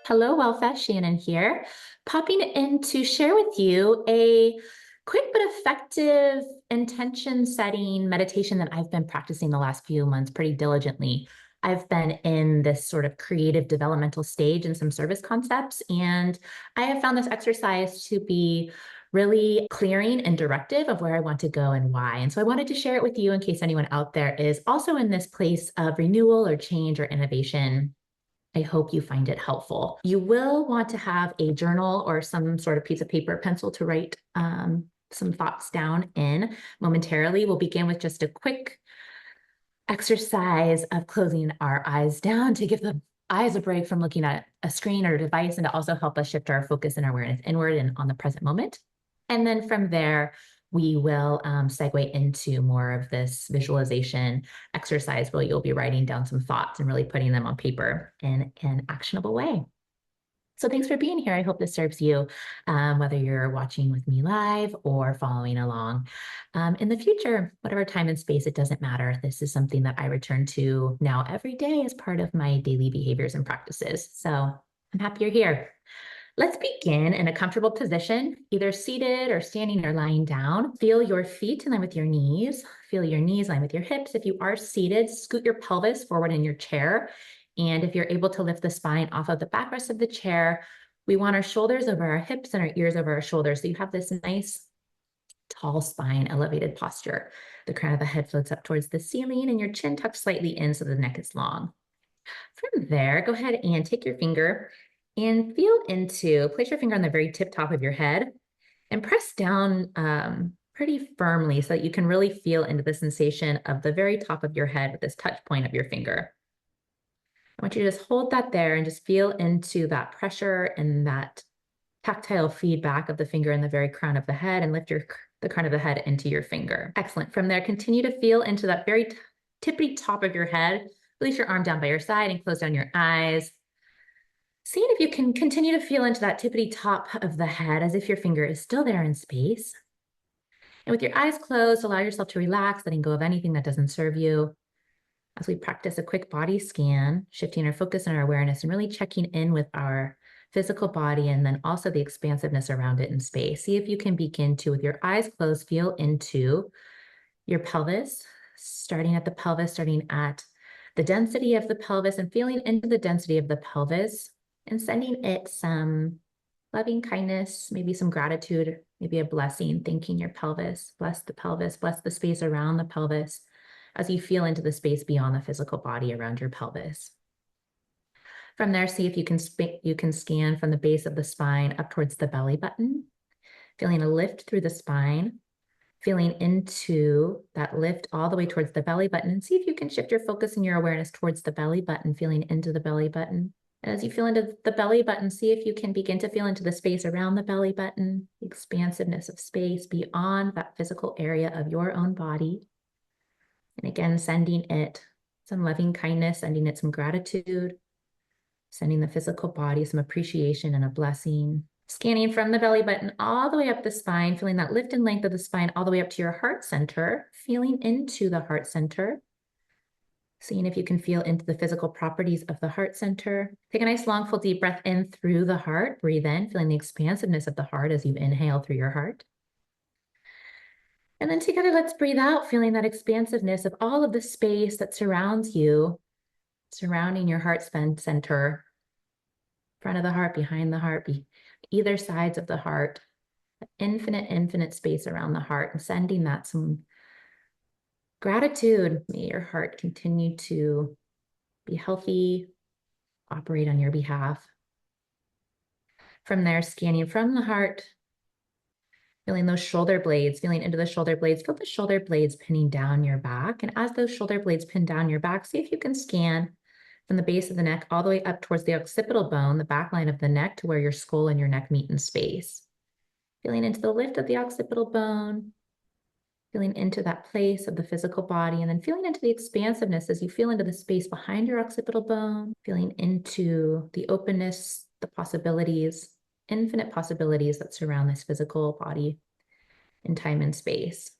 Hello, Wellfest, Shannon here, popping in to share with you a quick but effective intention setting meditation that I've been practicing the last few months pretty diligently. I've been in this sort of creative developmental stage in some service concepts, and I have found this exercise to be really clearing and directive of where I want to go and why. And so I wanted to share it with you in case anyone out there is also in this place of renewal or change or innovation. I hope you find it helpful. You will want to have a journal or some sort of piece of paper, pencil to write some thoughts down in momentarily. We'll begin with just a quick exercise of closing our eyes down to give the eyes a break from looking at a screen or a device, and to also help us shift our focus and awareness inward and on the present moment. And then from there, we will segue into more of this visualization exercise where you'll be writing down some thoughts and really putting them on paper in an actionable way. So thanks for being here. I hope this serves you, whether you're watching with me live or following along. In the future, whatever time and space, it doesn't matter. This is something that I return to now every day as part of my daily behaviors and practices. So I'm happy you're here. Let's begin in a comfortable position, either seated or standing or lying down. Feel your feet in line with your knees. Feel your knees in line with your hips. If you are seated, scoot your pelvis forward in your chair. And if you're able to lift the spine off of the backrest of the chair, we want our shoulders over our hips and our ears over our shoulders. So you have this nice, tall spine, elevated posture. The crown of the head floats up towards the ceiling and your chin tucks slightly in so the neck is long. From there, go ahead and take your finger and place your finger on the very tip top of your head and press down pretty firmly so that you can really feel into the sensation of the very top of your head with this touch point of your finger. I want you to just hold that there and just feel into that pressure and that tactile feedback of the finger in the very crown of the head, and lift the crown of the head into your finger. Excellent. From there, continue to feel into that very tippity top of your head. Release your arm down by your side and close down your eyes. Seeing if you can continue to feel into that tippity top of the head as if your finger is still there in space. And with your eyes closed, allow yourself to relax, letting go of anything that doesn't serve you. As we practice a quick body scan, shifting our focus and our awareness and really checking in with our physical body and then also the expansiveness around it in space. See if you can begin to, with your eyes closed, feel into your pelvis, starting at the pelvis, starting at the density of the pelvis and feeling into the density of the pelvis and sending it some loving kindness, maybe some gratitude, maybe a blessing, thanking your pelvis, bless the space around the pelvis as you feel into the space beyond the physical body around your pelvis. From there, see if you can scan from the base of the spine up towards the belly button, feeling a lift through the spine, feeling into that lift all the way towards the belly button, and see if you can shift your focus and your awareness towards the belly button, feeling into the belly button. And as you feel into the belly button, see if you can begin to feel into the space around the belly button, the expansiveness of space beyond that physical area of your own body. And again, sending it some loving kindness, sending it some gratitude, sending the physical body some appreciation and a blessing. Scanning from the belly button all the way up the spine, feeling that lift and length of the spine all the way up to your heart center, feeling into the heart center. Seeing if you can feel into the physical properties of the heart center. Take a nice long, full, deep breath in through the heart. Breathe in, feeling the expansiveness of the heart as you inhale through your heart. And then together, let's breathe out, feeling that expansiveness of all of the space that surrounds you, surrounding your heart center, front of the heart, behind the heart, either sides of the heart, infinite space around the heart, and sending that some gratitude. May your heart continue to be healthy, operate on your behalf. From there, scanning from the heart, feeling those shoulder blades, feeling into the shoulder blades, feel the shoulder blades pinning down your back. And as those shoulder blades pin down your back, see if you can scan from the base of the neck all the way up towards the occipital bone, the back line of the neck, to where your skull and your neck meet in space. Feeling into the lift of the occipital bone, feeling into that place of the physical body, and then feeling into the expansiveness as you feel into the space behind your occipital bone, feeling into the openness, the possibilities, infinite possibilities that surround this physical body in time and space.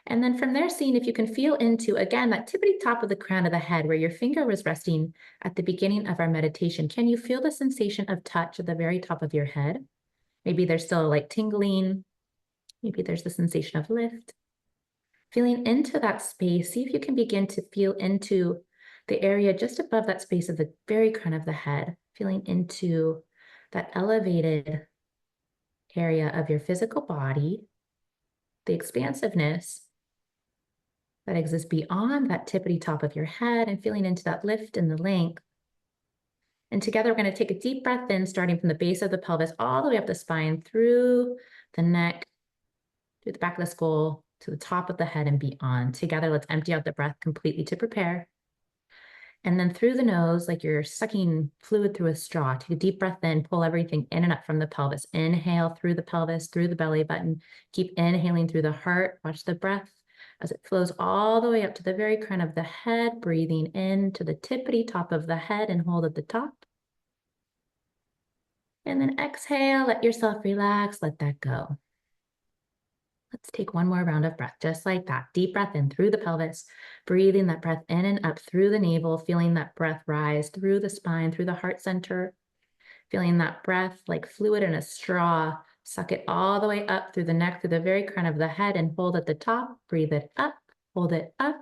And then from there, seeing if you can feel into, again, that tippity top of the crown of the head where your finger was resting at the beginning of our meditation. Can you feel the sensation of touch at the very top of your head? Maybe there's still like tingling. Maybe there's the sensation of lift. Feeling into that space, see if you can begin to feel into the area just above that space of the very crown of the head, feeling into that elevated area of your physical body, the expansiveness that exists beyond that tippity top of your head, and feeling into that lift and the length. And together, we're going to take a deep breath in, starting from the base of the pelvis all the way up the spine, through the neck, through the back of the skull, to the top of the head and beyond. Together, let's empty out the breath completely to prepare. And then through the nose, like you're sucking fluid through a straw, take a deep breath in, pull everything in and up from the pelvis. Inhale through the pelvis, through the belly button. Keep inhaling through the heart. Watch the breath as it flows all the way up to the very crown of the head, breathing in to the tippity top of the head and hold at the top. And then exhale, let yourself relax, let that go. Let's take one more round of breath, just like that. Deep breath in through the pelvis, breathing that breath in and up through the navel, feeling that breath rise through the spine, through the heart center, feeling that breath like fluid in a straw. Suck it all the way up through the neck, through the very crown of the head, and hold at the top. Breathe it up, hold it up.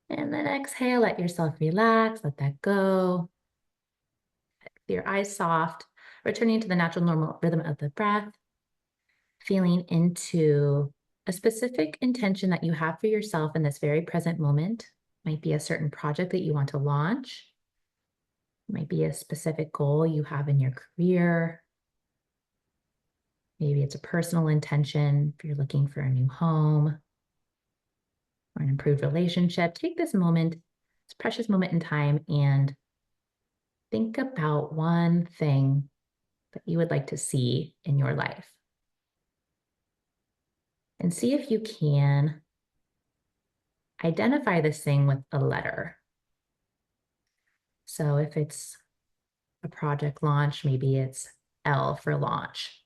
And then exhale, let yourself relax, let that go. Your eyes soft, returning to the natural normal rhythm of the breath, feeling into a specific intention that you have for yourself in this very present moment. Might be a certain project that you want to launch. Might be a specific goal you have in your career. Maybe it's a personal intention if you're looking for a new home or an improved relationship. Take this moment, this precious moment in time, and think about one thing that you would like to see in your life. And see if you can identify this thing with a letter. So if it's a project launch, maybe it's L for launch.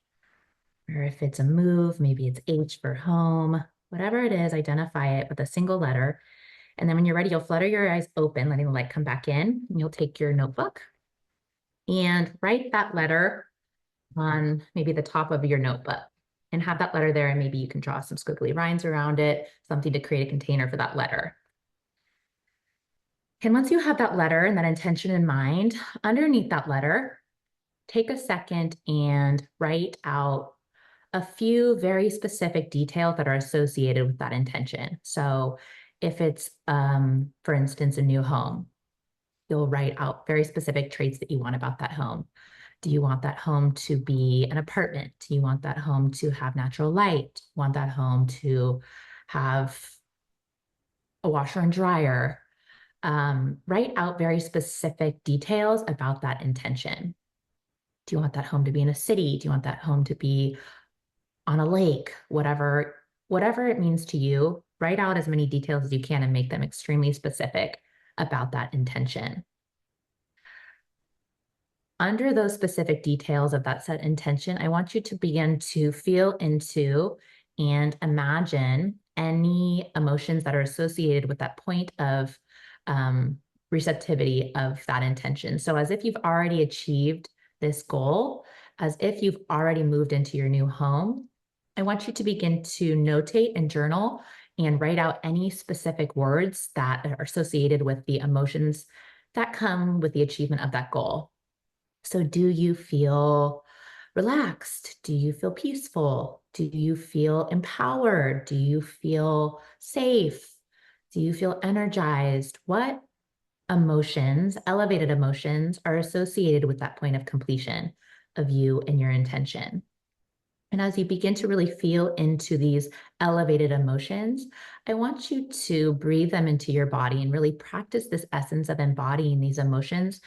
Or if it's a move, maybe it's H for home. Whatever it is, identify it with a single letter. And then when you're ready, you'll flutter your eyes open, letting the light come back in. And you'll take your notebook and write that letter on maybe the top of your notebook. And have that letter there, and maybe you can draw some squiggly lines around it, something to create a container for that letter. And once you have that letter and that intention in mind, underneath that letter, take a second and write out a few very specific details that are associated with that intention. So if it's, for instance, a new home, you'll write out very specific traits that you want about that home. Do you want that home to be an apartment? Do you want that home to have natural light? Want that home to have a washer and dryer? Write out very specific details about that intention. Do you want that home to be in a city? Do you want that home to be on a lake? Whatever it means to you, write out as many details as you can and make them extremely specific about that intention. Under those specific details of that set intention, I want you to begin to feel into and imagine any emotions that are associated with that point of receptivity of that intention. So as if you've already achieved this goal, as if you've already moved into your new home, I want you to begin to notate and journal and write out any specific words that are associated with the emotions that come with the achievement of that goal. So do you feel relaxed? Do you feel peaceful? Do you feel empowered? Do you feel safe? Do you feel energized? What emotions, elevated emotions, are associated with that point of completion of you and your intention? And as you begin to really feel into these elevated emotions, I want you to breathe them into your body and really practice this essence of embodying these emotions,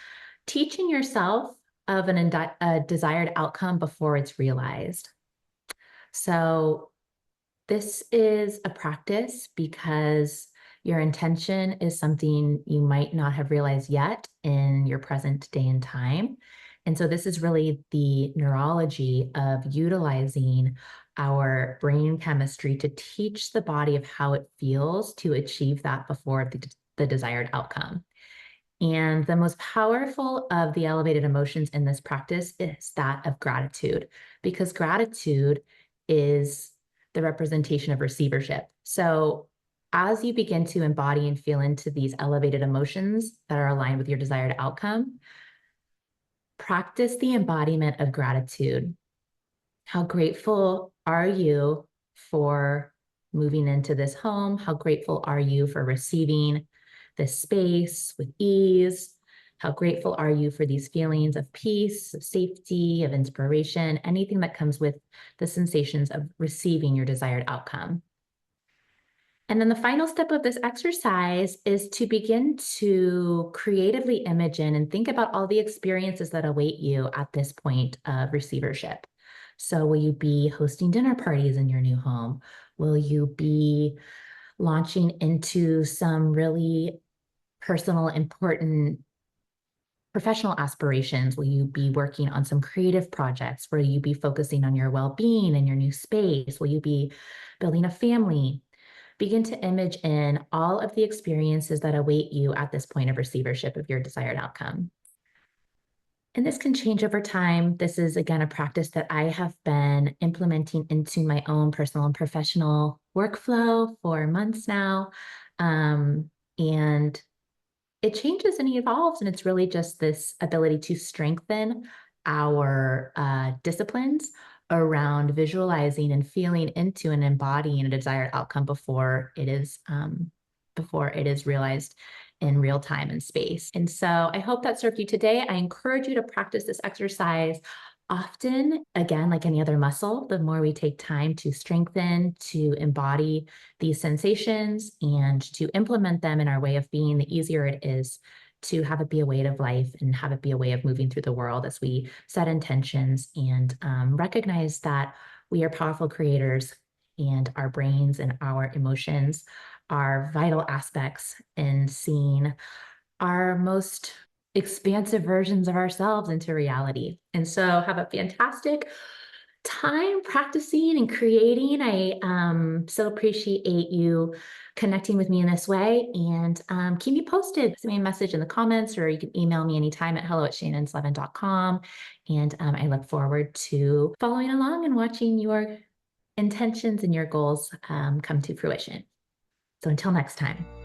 teaching yourself of a desired outcome before it's realized. So this is a practice because your intention is something you might not have realized yet in your present day and time. And so this is really the neurology of utilizing our brain chemistry to teach the body of how it feels to achieve that before the desired outcome. And the most powerful of the elevated emotions in this practice is that of gratitude, because gratitude is the representation of receivership. So, as you begin to embody and feel into these elevated emotions that are aligned with your desired outcome, practice the embodiment of gratitude. How grateful are you for moving into this home? How grateful are you for receiving this space with ease? How grateful are you for these feelings of peace, of safety, of inspiration, anything that comes with the sensations of receiving your desired outcome? And then the final step of this exercise is to begin to creatively image in and think about all the experiences that await you at this point of receivership. So, will you be hosting dinner parties in your new home? Will you be launching into some really personal, important professional aspirations? Will you be working on some creative projects? Will you be focusing on your well being in your new space? Will you be building a family? Begin to image in all of the experiences that await you at this point of receivership of your desired outcome. And this can change over time. This is, again, a practice that I have been implementing into my own personal and professional workflow for months now. And it changes and evolves, and it's really just this ability to strengthen our disciplines around visualizing and feeling into and embodying a desired outcome before it is realized in real time and space. And so I hope that served you today. I encourage you to practice this exercise often. Again, like any other muscle, the more we take time to strengthen, to embody these sensations and to implement them in our way of being, the easier it is to have it be a way of life and have it be a way of moving through the world as we set intentions and recognize that we are powerful creators, and our brains and our emotions are vital aspects in seeing our most expansive versions of ourselves into reality. And so have a fantastic time practicing and creating. I so appreciate you connecting with me in this way, and keep me posted. Send me a message in the comments, or you can email me anytime at hello@shannonslevin.com. And I look forward to following along and watching your intentions and your goals come to fruition. So until next time.